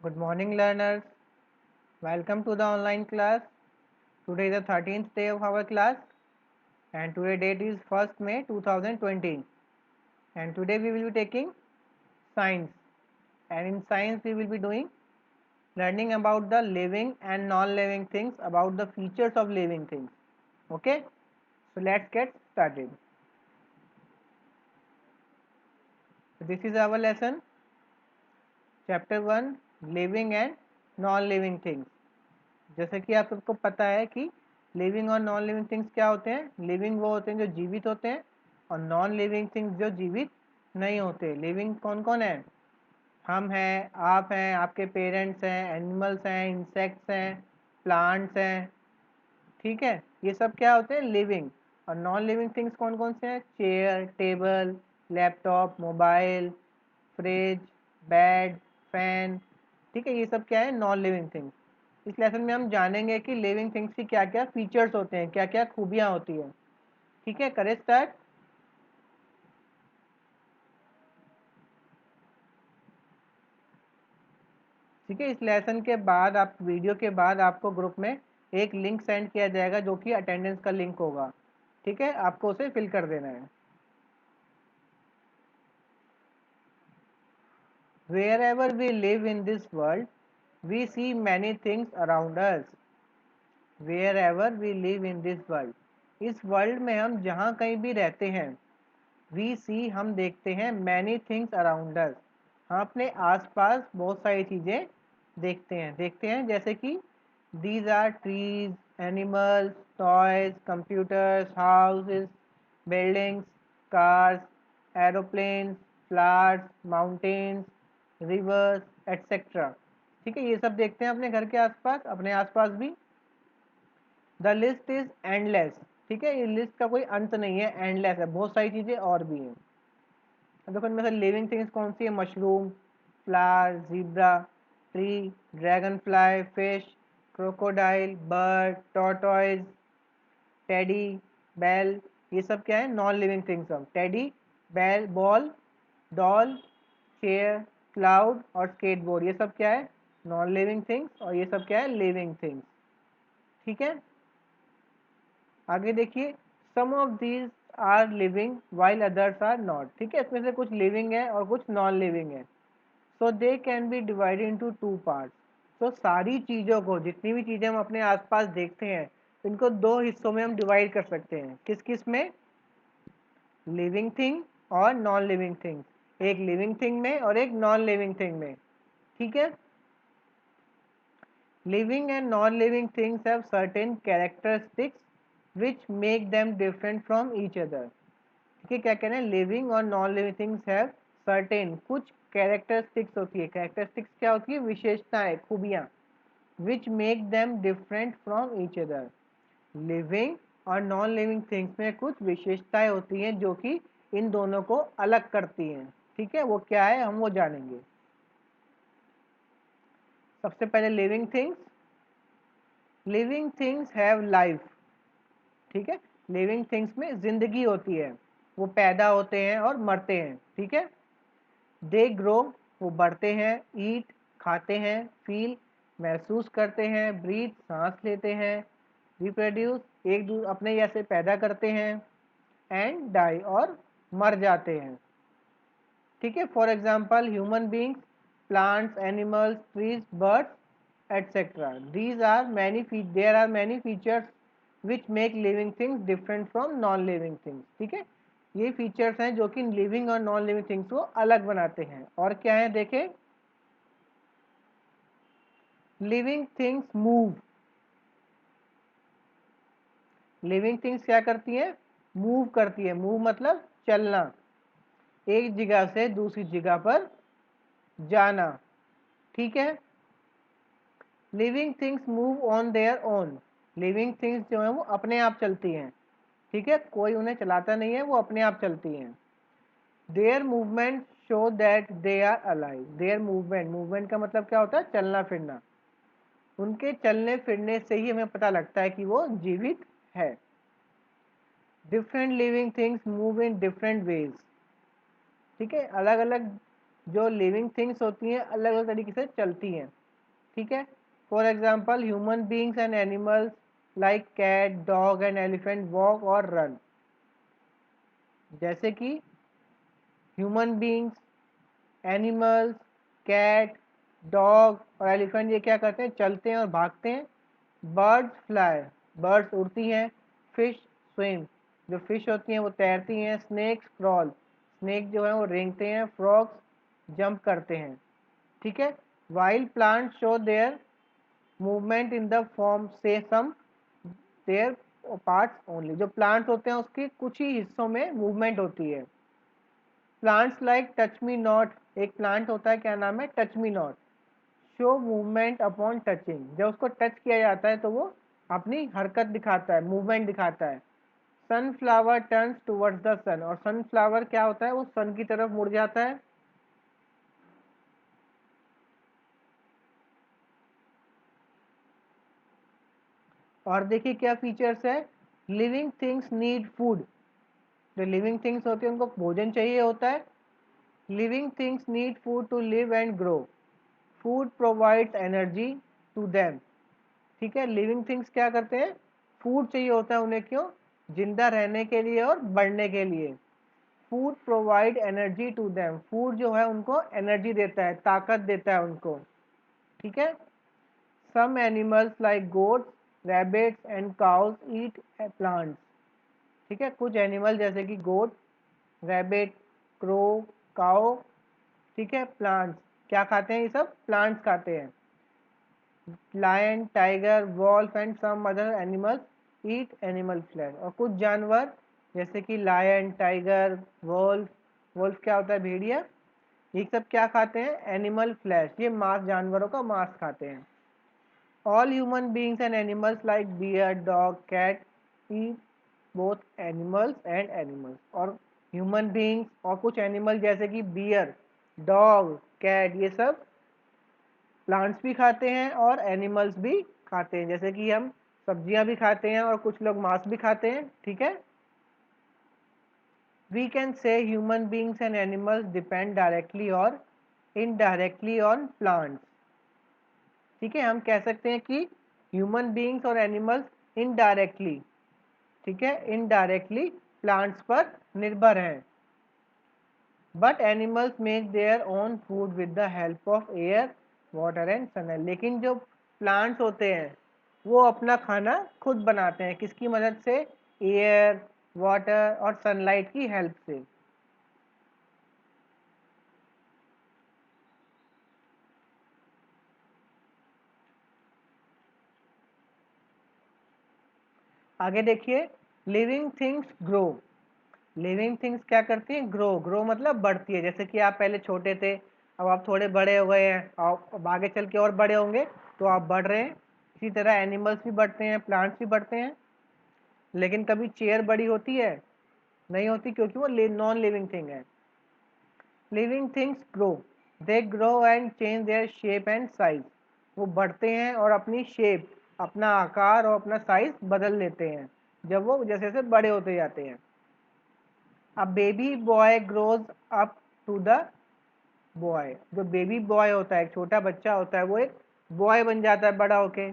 Good morning, learners. Welcome to the online class. Today is the 13th day of our class, and today date is 1st May 2020. And today we will be taking science. And in science, we will be learning about the living and non-living things, about the features of living things. Okay, so let's get started. So this is our lesson, chapter 1, living and non-living things. जैसे कि आप सबको पता है कि living और non living things क्या होते हैं। लिविंग वो होते हैं जो जीवित होते हैं, और नॉन लिविंग थिंग्स जो जीवित नहीं होते। लिविंग कौन कौन है? हम हैं, आप हैं, आपके पेरेंट्स हैं, एनिमल्स हैं, इंसेक्ट्स हैं, प्लांट्स हैं। ठीक है, ये सब क्या होते हैं? लिविंग। और नॉन लिविंग थिंग्स कौन कौन से हैं? Chair, table, laptop, mobile, fridge, bed, fan. ठीक है, ये सब क्या है? Non living things. इस लेसन में हम जानेंगे कि लिविंग थिंग्स की क्या क्या फीचर्स होते हैं, क्या क्या खूबियां होती है। ठीक है, करें स्टार्ट। ठीक है, इस लेसन के बाद आप वीडियो के बाद आपको ग्रुप में एक लिंक सेंड किया जाएगा जो कि अटेंडेंस का लिंक होगा। ठीक है, आपको उसे फिल कर देना है। Wherever we live in this world, we see many things around us. Wherever we live in this world, इस वर्ल्ड में हम जहाँ कहीं भी रहते हैं, वी सी हम देखते हैं मैनी थिंग्स अराउंड अस, हम अपने आसपास बहुत सारी चीज़ें देखते हैं जैसे कि these are trees, animals, toys, computers, houses, buildings, cars, aeroplanes, flowers, mountains, rivers, etcetera. ठीक है, ये सब देखते हैं अपने घर के आसपास, अपने आसपास भी। The list is endless. ठीक है, ये लिस्ट का कोई अंत नहीं है, एंडलेस है, बहुत सारी चीज़ें और भी हैं। देखो इनमें से लिविंग थिंग्स कौन सी है? Mushroom, flower, zebra, tree, dragonfly, fish, crocodile, bird, tortoise, teddy, bell. ये सब क्या है? Non living things. सब teddy, bell, ball, doll, chair, cloud और स्केटबोर्ड, ये सब क्या है? Non living things. और ये सब क्या है? Living things. ठीक है, आगे देखिए। Some of these are living while others are not. ठीक है, इसमें से कुछ लिविंग है और कुछ नॉन लिविंग है। So they can be divided into two parts. तो सारी चीज़ों को, जितनी भी चीज़ें हम अपने आसपास देखते हैं, इनको दो हिस्सों में हम डिवाइड कर सकते हैं। किस किस में? लिविंग थिंग और नॉन लिविंग थिंग। एक लिविंग थिंग में और एक नॉन लिविंग थिंग में। ठीक है, living and non-living things have certain characteristics which make them different from each other. ठीक है, क्या कहना है? लिविंग और non living things have certain, कुछ कैरेक्टरिस्टिक्स होती है। कैरेक्टरिस्टिक्स क्या होती है? विशेषताएं, खूबियां। Which make them different from each other. Living और नॉन लिविंग थिंग्स में कुछ विशेषताएं होती हैं जो कि इन दोनों को अलग करती हैं। ठीक है, वो क्या है हम वो जानेंगे। सबसे पहले living things. Living things have life. ठीक है, लिविंग थिंग्स में जिंदगी होती है, वो पैदा होते हैं और मरते हैं। ठीक है, दे ग्रो, वो बढ़ते हैं, ईट, खाते हैं, फील, महसूस करते हैं, ब्रीथ, सांस लेते हैं, रिप्रोड्यूस, अपने जैसे पैदा करते हैं, एंड डाई, और मर जाते हैं। ठीक है, for example human beings, plants, animals, trees, birds etcetera. These are many there are many features which make living things different from non living things. ठीक है, ये फीचर्स हैं जो कि लिविंग और नॉन लिविंग थिंग्स को अलग बनाते हैं। और क्या है देखें। Living things move. Living things क्या करती हैं? मूव करती है। मूव मतलब चलना, एक जगह से दूसरी जगह पर जाना। ठीक है, living things move on their own. Living things जो है वो अपने आप चलती हैं। ठीक है, कोई उन्हें चलाता नहीं है, वो अपने आप चलती हैं। Their movement show that they are alive. Their movement, movement का मतलब क्या होता है? चलना फिरना। उनके चलने फिरने से ही हमें पता लगता है कि वो जीवित है। Different living things move in different ways. ठीक है, अलग अलग जो लिविंग थिंग्स होती हैं अलग अलग तरीके से चलती हैं, ठीक है। For example human beings and animals like cat, dog and elephant walk और रन। जैसे कि human beings, animals, cat, dog और एलिफेंट ये क्या करते हैं, चलते हैं और भागते हैं। बर्ड्स फ्लाई, बर्ड्स उड़ती हैं। फिश स्विम, जो फिश होती हैं वो तैरती हैं। स्नेक्स क्रॉल, स्नेक जो है वो रेंगते हैं। फ्रॉग्स जंप करते हैं, ठीक है। Wild plant show their movement in the form से सम देयर पार्ट्स ओनली। जो प्लांट्स होते हैं उसके कुछ ही हिस्सों में मूवमेंट होती है। Plants like touch me not, एक प्लांट होता है, क्या नाम है, touch me not, show movement upon touching. जब उसको टच किया जाता है तो वो अपनी हरकत दिखाता है, मूवमेंट दिखाता है। सनफ्लावर टर्न्स टुवर्ड्स द सन, और सनफ्लावर क्या होता है, वो सन की तरफ मुड़ जाता है। और देखिए क्या फीचर्स है, लिविंग थिंग्स नीड फूड, जो लिविंग थिंग्स होती है उनको भोजन चाहिए होता है। Living things need food to live and grow, food provides energy to them, ठीक है। लिविंग थिंग्स क्या करते हैं, फूड चाहिए होता है उन्हें, क्यों, जिंदा रहने के लिए और बढ़ने के लिए। Food provide energy to them, food जो है उनको एनर्जी देता है, ताकत देता है उनको, ठीक है। Some animals like goats, rabbits and cows eat plants, ठीक है। कुछ एनिमल जैसे कि गोट, रैबिट, क्रो, काओ, ठीक है, प्लांट्स क्या खाते हैं, ये सब प्लांट्स खाते हैं। Lion, tiger, wolf and some other animals eat animal flesh, और कुछ जानवर जैसे कि लायन, टाइगर, वॉल्फ, वॉल्फ क्या होता है, भेड़िया, ये सब क्या खाते हैं, एनिमल फ्लैश, ये मांस, जानवरों का मांस खाते हैं। All human beings and animals like bear, dog, cat eat both animals and animals, और ह्यूमन बींग्स और कुछ एनिमल जैसे कि बियर, डॉग, कैट, ये सब प्लांट्स भी खाते हैं और एनिमल्स भी खाते हैं। जैसे कि हम सब्जियां भी खाते हैं और कुछ लोग मांस भी खाते हैं, ठीक है। We can say human beings and animals depend directly और इनडायरेक्टली ऑन प्लांट्स, ठीक है। हम कह सकते हैं कि ह्यूमन बींग्स और एनिमल्स इनडायरेक्टली, ठीक है, इनडायरेक्टली प्लांट्स पर निर्भर हैं। But animals make their own food with the help of air, water and sunlight, लेकिन जो प्लांट्स होते हैं वो अपना खाना खुद बनाते हैं, किसकी मदद से, एयर, वाटर और सनलाइट की हेल्प से। आगे देखिए, living things grow, living things क्या करती हैं, ग्रो, ग्रो मतलब बढ़ती है। जैसे कि आप पहले छोटे थे, अब आप थोड़े बड़े हो गए हैं, अब आगे चल के और बड़े होंगे तो आप बढ़ रहे हैं। इसी तरह एनिमल्स भी बढ़ते हैं, प्लांट्स भी बढ़ते हैं। लेकिन कभी चेयर बड़ी होती है, नहीं होती, क्योंकि वो नॉन लिविंग थिंग है। Living things grow, they grow and change their shape and size, वो बढ़ते हैं और अपनी शेप, अपना आकार और अपना साइज बदल लेते हैं जब वो जैसे जैसे बड़े होते जाते हैं। A baby boy grows up to the boy, जो बेबी बॉय होता है, एक छोटा बच्चा होता है, वो एक बॉय बन जाता है बड़ा होके।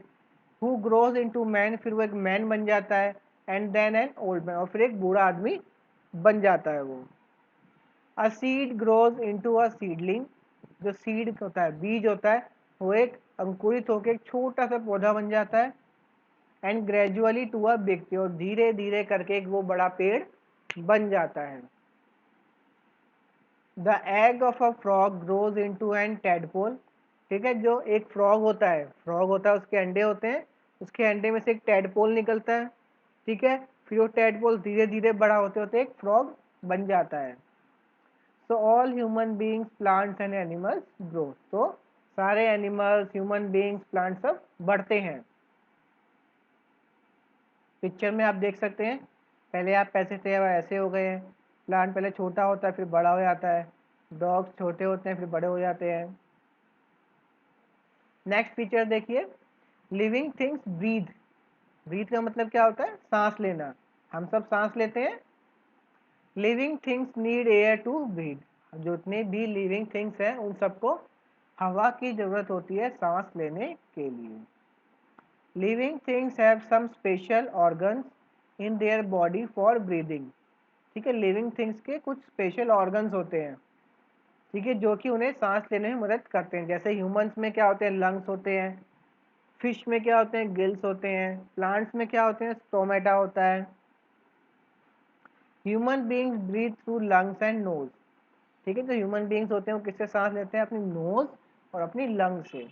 हु ग्रोज इनटू मैन, फिर वो एक मैन बन जाता है। And then an old man, और फिर एक बूढ़ा आदमी बन जाता है वो। A seed grows into a seedling, जो सीड होता है, बीज होता है, वो एक अंकुरित होकर एक छोटा सा पौधा बन जाता है। And gradually to a big tree, और धीरे धीरे करके एक वो बड़ा पेड़ बन जाता है। The egg of a frog grows into an tadpole, ठीक है, जो एक फ्रॉग होता है, फ्रॉग होता है, उसके अंडे होते हैं, उसके अंडे में से एक टेडपोल निकलता है, ठीक है। फिर वो टेडपोल धीरे धीरे बड़ा होते होते एक फ्रॉग बन जाता है। So all human beings, plants and animals grow, तो सारे एनिमल्स, ह्यूमन बींग्स, प्लांट सब बढ़ते हैं। पिक्चर में आप देख सकते हैं, पहले आप पैसे थे, अब ऐसे हो गए हैं। प्लांट पहले छोटा होता है फिर बड़ा हो जाता है, डॉग्स छोटे होते हैं फिर बड़े हो जाते हैं। नेक्स्ट पिक्चर देखिए, लिविंग थिंग्स ब्रीथ, ब्रीथ का मतलब क्या होता है, सांस लेना, हम सब सांस लेते हैं। Living things need air to breathe, जितने भी लिविंग थिंग्स हैं उन सबको हवा की जरूरत होती है सांस लेने के लिए। Living things have some special organs in their body for breathing. ठीक है, लिविंग थिंग्स के कुछ स्पेशल ऑर्गन्स होते हैं, ठीक है, जो कि उन्हें सांस लेने में मदद करते हैं। जैसे ह्यूमंस में क्या होते हैं, लंग्स होते हैं। फिश में क्या होते हैं, गिल्स होते हैं। प्लांट्स में क्या होते हैं, स्टोमेटा होता है। Human beings breathe through lungs and nose. ठीक है, जो ह्यूमन बीइंग्स होते हैं वो किससे सांस लेते हैं, अपनी नोज और अपनी लंग से।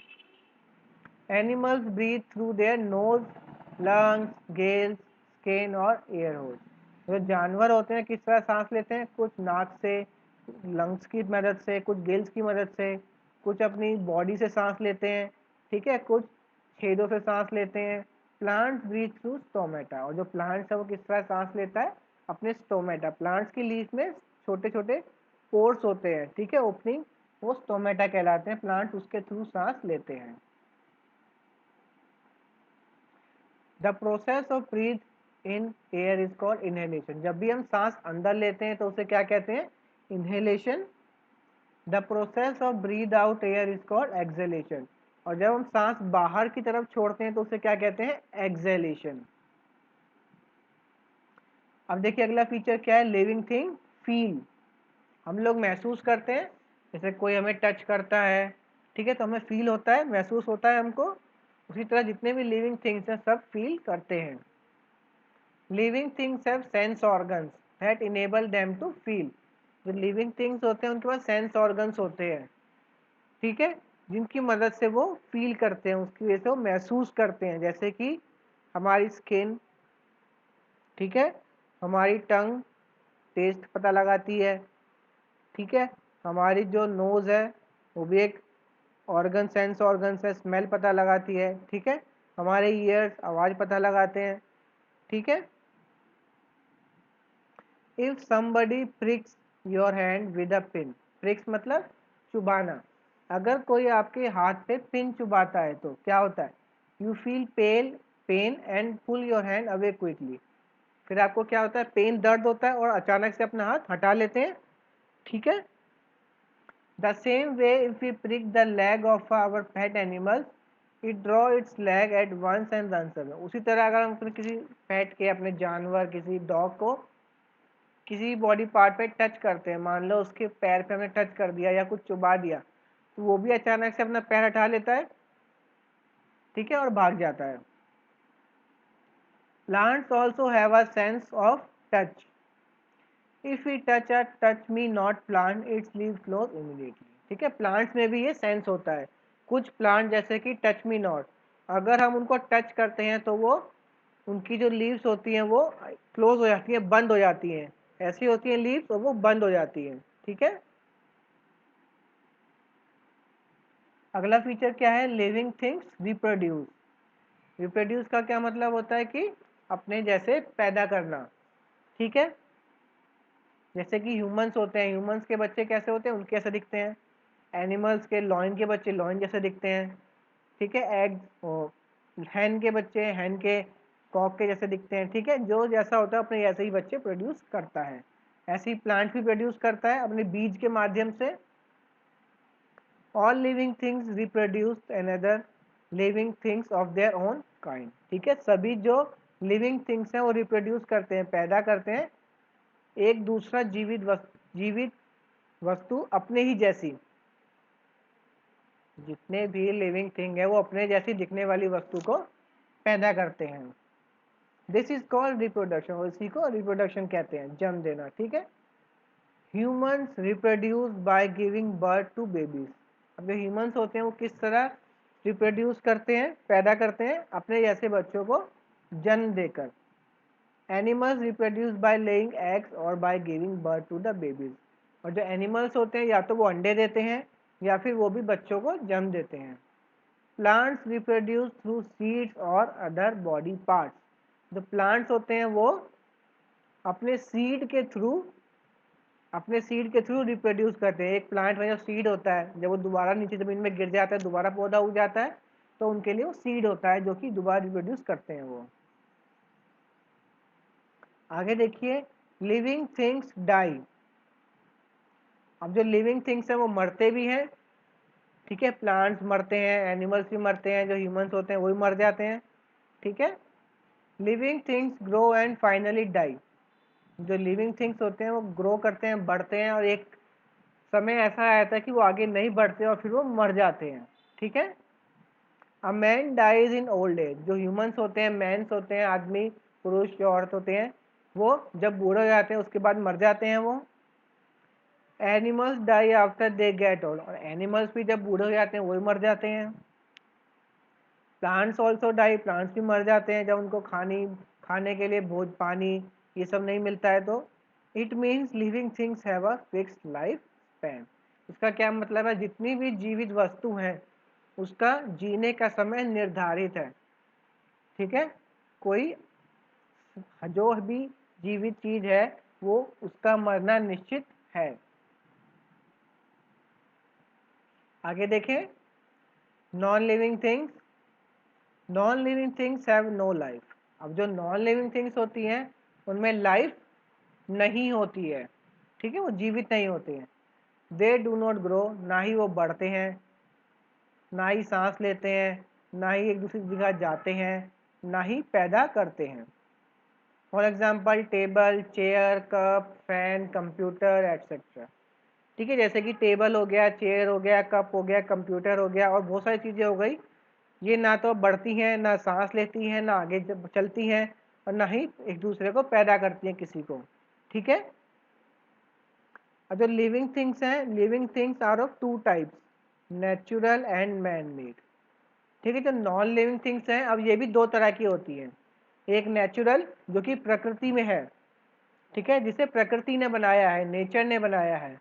Animals breathe through their nose, lungs, gills, skin और एयर होल। जो जानवर होते हैं किस तरह सांस लेते हैं, कुछ नाक से, लंग्स की मदद से, कुछ गिल्स की मदद से, कुछ अपनी बॉडी से सांस लेते हैं। ठीक है, कुछ छेदों से सांस लेते हैं। प्लांट्स ब्रीथ थ्रू स्टोमेटा, और जो प्लांट्स है वो किस तरह सांस लेता है, अपने स्टोमेटा। प्लांट्स की लीफ में छोटे छोटे पोर्स होते हैं, ठीक है, ओपनिंग, वो स्टोमेटा कहलाते हैं। प्लांट्स उसके थ्रू सांस लेते हैं। The process of breath in air is called inhalation. जब भी हम सांस अंदर लेते हैं तो उसे क्या कहते हैं, inhalation. The process of breath out air is called exhalation. और जब हम सांस बाहर की तरफ छोड़ते हैं तो उसे क्या कहते हैं, एक्सहेलेशन। अब देखिए अगला फीचर क्या है, लिविंग थिंग फील। हम लोग महसूस करते हैं, जैसे कोई हमें टच करता है, ठीक है, तो हमें फील होता है, महसूस होता है हमको। उसी तरह जितने भी लिविंग थिंग्स हैं सब फील करते हैं। Living things have sense organs that enable them to feel. जो लिविंग थिंग्स होते हैं उनके पास सेंस ऑर्गन्स होते हैं, ठीक है, जिनकी मदद से वो फील करते हैं, उसकी वजह से वो महसूस करते हैं। जैसे कि हमारी स्किन, ठीक है, हमारी टंग टेस्ट पता लगाती है, ठीक है, हमारी जो नोज़ है वो भी एक ऑर्गन, सेंस ऑर्गन्स है, स्मेल पता लगाती है, ठीक है, हमारे ईयर्स आवाज़ पता लगाते हैं, ठीक है। If somebody pricks your hand with a pin, pricks मतलब चुबाना। अगर कोई आपके हाथ पे पिन चुबाता है तो क्या होता है, you feel pain and pull your hand away quickly. फिर आपको क्या होता है, पेन, दर्द होता है और अचानक से अपना हाथ हटा लेते हैं, ठीक है। The same way if we prick the leg of our pet animals, it draw its leg at once and runs away। उसी तरह अगर हम अपने किसी पेट के, अपने जानवर, किसी डॉग को किसी बॉडी पार्ट पे टच करते हैं, मान लो उसके पैर पे हमने टच कर दिया या कुछ चुबा दिया, तो वो भी अचानक से अपना पैर हटा लेता है, ठीक है, और भाग जाता है। Plants also have a sense of touch. If we touch a touch me not plant, its leave close immediately. ठीक है, प्लांट्स में भी ये सेंस होता है। कुछ प्लांट जैसे कि टच मी नॉट, अगर हम उनको टच करते हैं तो वो, उनकी जो लीव्स होती हैं वो क्लोज हो जाती हैं, बंद हो जाती हैं। ऐसी होती हैं लीव्स और वो बंद हो जाती हैं, ठीक है। अगला फीचर क्या है, लिविंग थिंग्स रिप्रोड्यूस। रिप्रोड्यूस का क्या मतलब होता है कि अपने जैसे पैदा करना, ठीक है। जैसे कि ह्यूमंस होते हैं, ह्यूमंस के बच्चे कैसे होते हैं, उनके ऐसे दिखते हैं। एनिमल्स के लॉयन के बच्चे लॉयन जैसे दिखते हैं, ठीक है। एग, हैन के बच्चे हैन के, कॉक के जैसे दिखते हैं, ठीक है। जो जैसा होता है अपने जैसे ही बच्चे प्रोड्यूस करता है। ऐसे ही प्लांट भी प्रोड्यूस करता है अपने बीज के माध्यम से। All living things reproduce another living things of their own kind. ठीक है, सभी जो लिविंग थिंग्स हैं वो रिप्रोड्यूस करते हैं, पैदा करते हैं एक दूसरा जीवित वस्तु अपने ही जैसी। जितने भी लिविंग थिंग है वो अपने जैसी दिखने वाली वस्तु को पैदा करते हैं। दिस इज कॉल्ड रिप्रोडक्शन, और इसी को रिप्रोडक्शन कहते हैं, जन्म देना, ठीक है। Humans reproduce by giving birth to babies. अब जो ह्यूमंस होते हैं वो किस तरह रिप्रोड्यूस करते हैं, पैदा करते हैं अपने जैसे बच्चों को जन्म देकर। Animals reproduce by laying eggs और by giving birth to the babies. और जो एनिमल्स होते हैं या तो वो अंडे देते हैं या फिर वो भी बच्चों को जन्म देते हैं। प्लांट्स रिप्रोड्यूस थ्रू सीड्स और अदर बॉडी पार्ट्स। जो प्लांट्स होते हैं वो अपने सीड के थ्रू रिप्रोड्यूस करते हैं। एक प्लांट में जो सीड होता है, जब वो दोबारा नीचे ज़मीन में गिर जाता है, दोबारा पौधा उग जाता है, तो उनके लिए वो सीड होता है जो कि दोबारा रिप्रोड्यूस करते हैं वो। आगे देखिए, लिविंग थिंग्स डाई। अब जो लिविंग थिंग्स हैं वो मरते भी हैं, ठीक है, प्लांट्स मरते हैं, एनिमल्स भी मरते हैं, जो ह्यूमंस होते हैं वो भी मर जाते हैं, ठीक है। Living things grow and finally die. जो लिविंग थिंग्स होते हैं वो ग्रो करते हैं, बढ़ते हैं, और एक समय ऐसा आता है कि वो आगे नहीं बढ़ते और फिर वो मर जाते हैं, ठीक है। A man dies in old age. जो ह्यूमंस होते हैं, मैंस होते हैं, आदमी, पुरुष, जो औरत होते हैं, वो जब बूढ़े हो जाते हैं उसके बाद मर जाते हैं वो। Animals die after they get old. और एनिमल्स भी जब बूढ़े हो जाते हैं वो भी मर जाते हैं। Plants also die. प्लांट्स भी मर जाते हैं जब उनको खाने के लिए भोज, पानी, ये सब नहीं मिलता है तो। It means living things have a fixed life span. इसका क्या मतलब है? जितनी भी जीवित वस्तु हैं उसका जीने का समय निर्धारित है, ठीक है। कोई जो भी जीवित चीज है वो उसका मरना निश्चित है। आगे देखें, non living things. Non living things have no life. अब जो नॉन लिविंग थिंग्स होती हैं उनमें लाइफ नहीं होती है, ठीक है, वो जीवित नहीं होते हैं। They do not grow. ना ही वो बढ़ते हैं, ना ही सांस लेते हैं, ना ही एक दूसरी जगह जाते हैं, ना ही पैदा करते हैं। For example table, chair, cup, fan, computer etcetera, ठीक है। जैसे कि टेबल हो गया, चेयर हो गया, कप हो गया, कंप्यूटर हो गया, और बहुत सारी चीज़ें हो गई। ये ना तो बढ़ती हैं, ना सांस लेती हैं, ना आगे चलती हैं, और ना ही एक दूसरे को पैदा करती हैं किसी को, ठीक है। अब जो लिविंग थिंग्स हैं, living things are of two types, natural and man made, ठीक है। जो नॉन लिविंग थिंग्स हैं, अब ये भी दो तरह की होती हैं। एक नेचुरल, जो कि प्रकृति में है, ठीक है, जिसे प्रकृति ने बनाया है, नेचर ने बनाया है।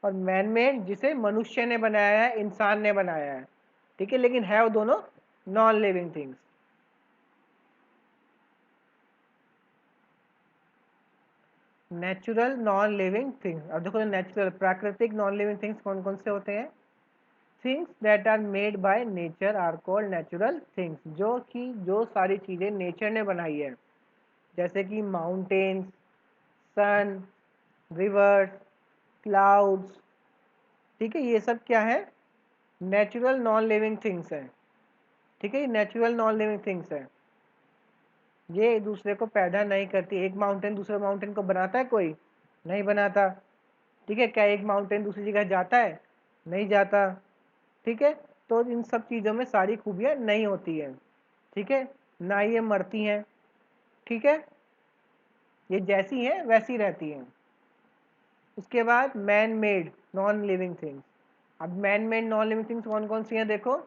और मैन मेड, जिसे मनुष्य ने बनाया है, इंसान ने बनाया है, ठीक है। लेकिन है वो दोनों non living things. Natural non living things. अब देखो, नेचुरल प्राकृतिक नॉन लिविंग थिंग्स कौन कौन से होते हैं? Things that are made by nature are called natural things. जो कि जो सारी चीज़ें नेचर ने बनाई है, जैसे कि माउंटेन्स, सन, रिवर्स, क्लाउड्स, ठीक है, ये सब क्या है? नेचुरल नॉन लिविंग थिंग्स है, ठीक है। ये नेचुरल नॉन लिविंग थिंग्स है, ये एक दूसरे को पैदा नहीं करती। एक माउंटेन दूसरे माउंटेन को बनाता है कोई? नहीं बनाता, ठीक है। क्या एक माउंटेन दूसरी जगह जाता है? नहीं जाता, ठीक है। तो इन सब चीज़ों में सारी खूबियाँ नहीं होती हैं, ठीक है, ना ये मरती हैं, ठीक है, ये जैसी हैं वैसी रहती हैं। उसके बाद man made non living things. अब man made non living things कौन कौन सी हैं? देखो,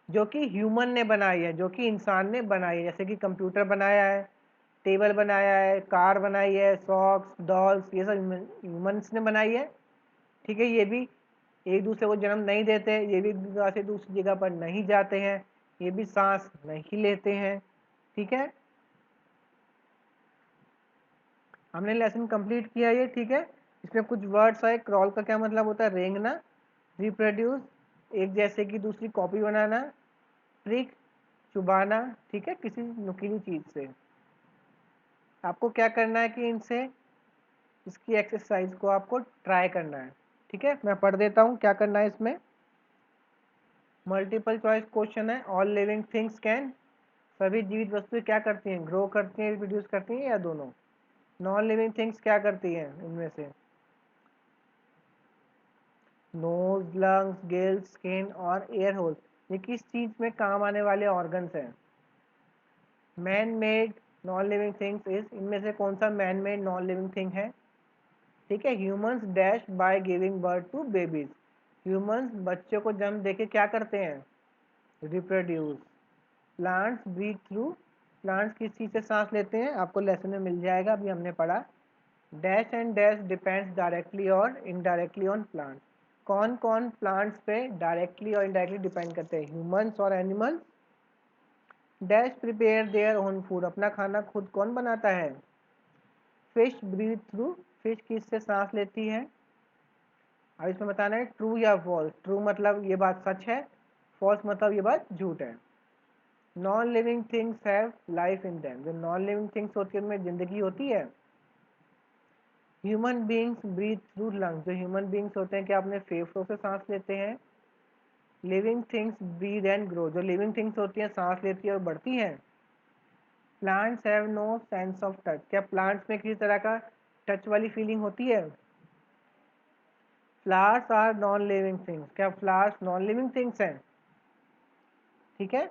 जो कि ह्यूमन ने बनाई है, जो कि इंसान ने बनाई है, जैसे कि कंप्यूटर बनाया है, टेबल बनाया है, कार बनाई है, सॉक्स, डॉल्स, ये सब ह्यूमंस ने बनाई है, ठीक है। ये भी एक दूसरे को जन्म नहीं देते, ये भी एक जगह से दूसरी जगह पर नहीं जाते हैं, ये भी सांस नहीं लेते हैं, ठीक है। हमने लेसन कंप्लीट किया ये, ठीक है। इसमें कुछ वर्ड्स आए। क्रॉल का क्या मतलब होता है? रेंगना। रिप्रोड्यूस, एक जैसे की दूसरी कॉपी बनाना। प्रिक, चुबाना, ठीक है, किसी नुकीली चीज़ से। आपको क्या करना है कि इनसे इसकी एक्सरसाइज को आपको ट्राई करना है, ठीक है। मैं पढ़ देता हूँ क्या करना है इसमें। मल्टीपल चॉइस क्वेश्चन है। All living things can. सभी जीवित वस्तुएं क्या करती हैं? ग्रो करती हैं, रिप्रोड्यूस करती हैं, या दोनों? नॉन लिविंग थिंग्स क्या करती हैं इनमें से? नोज, लंग्स, गिल्स, स्किन और एयर होल्स, ये किस चीज़ में काम आने वाले ऑर्गन्स हैं? Man made non living things is, इनमें से कौन सा man made non living thing है? ठीक है, humans dash by giving birth to babies. Humans बच्चों को जन्म देके क्या करते हैं? Reproduce. Plants breathe through. Plants किस चीज़ से सांस लेते हैं? आपको लेसन में मिल जाएगा, अभी हमने पढ़ा। Dash and dash depends directly और इनडायरेक्टली ऑन प्लांट। कौन कौन प्लांट्स पे डायरेक्टली और इनडायरेक्टली डिपेंड करते हैं? ह्यूमंस और animals. Dash prepare their own food, अपना खाना खुद कौन बनाता है? Fish breathe through. फिश किससे सांस लेती है? अब इसमें बताना है ट्रू या फॉल्स। ट्रू मतलब ये बात सच है, फॉल्स मतलब ये बात झूठ है। Non living things have life in them. जो नॉन लिविंग थिंग्स होती है उनमें जिंदगी होती है। Human beings breathe through lungs, जो ह्यूमन बींग्स होते हैं क्या अपने फेफड़ों से सांस लेते हैं। Living things breathe and grow, जो लिविंग थिंग्स होती हैं सांस लेती है और बढ़ती हैं। Plants have no sense of touch, क्या प्लांट्स में किसी तरह का टच वाली फीलिंग होती है। Flowers are non living things, क्या फ्लावर्स नॉन लिविंग थिंग्स हैं। ठीक है,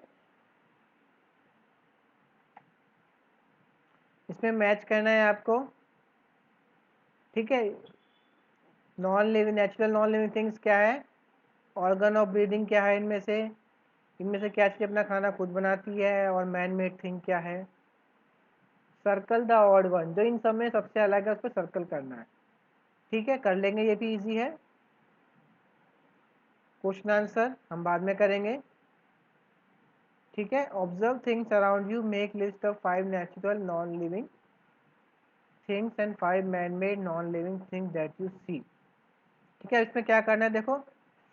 इसमें मैच करना है आपको। ठीक है, non living natural non living things क्या है, ऑर्गन ऑफ ब्रीदिंग क्या है, इनमें से क्या चीज़ अपना खाना खुद बनाती है, और मैन मेड थिंग क्या है। सर्कल द ऑड वन, जो इन सब में सबसे अलग है उस पर सर्कल करना है। ठीक है, कर लेंगे, ये भी इजी है। क्वेश्चन आंसर हम बाद में करेंगे। ठीक है, observe things around you, make list of 5 natural non living things and 5 man made non living things that you see. ठीक है, इसमें क्या करना है देखो,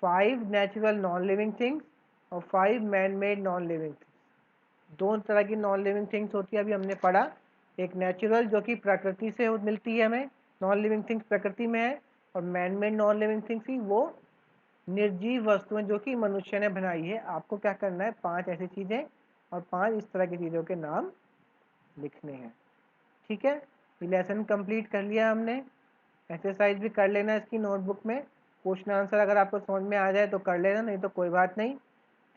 5 नेचुरल नॉन लिविंग थिंग्स और 5 man made non living things. दो तरह की नॉन लिविंग थिंग्स होती है, अभी हमने पढ़ा। एक नेचुरल जो कि प्रकृति से मिलती है हमें, नॉन लिविंग थिंग्स प्रकृति में है। और man made non living things ही वो निर्जीव वस्तुएं जो कि मनुष्य ने बनाई है। आपको क्या करना है, 5 ऐसी चीज़ें और 5 इस तरह की चीज़ों के नाम लिखने हैं। ठीक है, ये लेसन कंप्लीट कर लिया हमने। एक्सरसाइज भी कर लेना इसकी नोटबुक में। क्वेश्चन आंसर अगर आपको समझ में आ जाए तो कर लेना, नहीं तो कोई बात नहीं।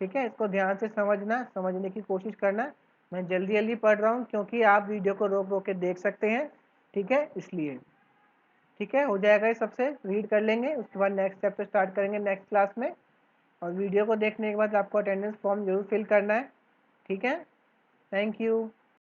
ठीक है, इसको ध्यान से समझना, समझने की कोशिश करना। मैं जल्दी जल्दी पढ़ रहा हूँ क्योंकि आप वीडियो को रोक रोक के देख सकते हैं। ठीक है, इसलिए। ठीक है, हो जाएगा, ये सबसे रीड कर लेंगे, उसके बाद नेक्स्ट चैप्टर स्टार्ट करेंगे नेक्स्ट क्लास में। और वीडियो को देखने के बाद आपको अटेंडेंस फॉर्म जरूर फिल करना है। ठीक है, थैंक यू।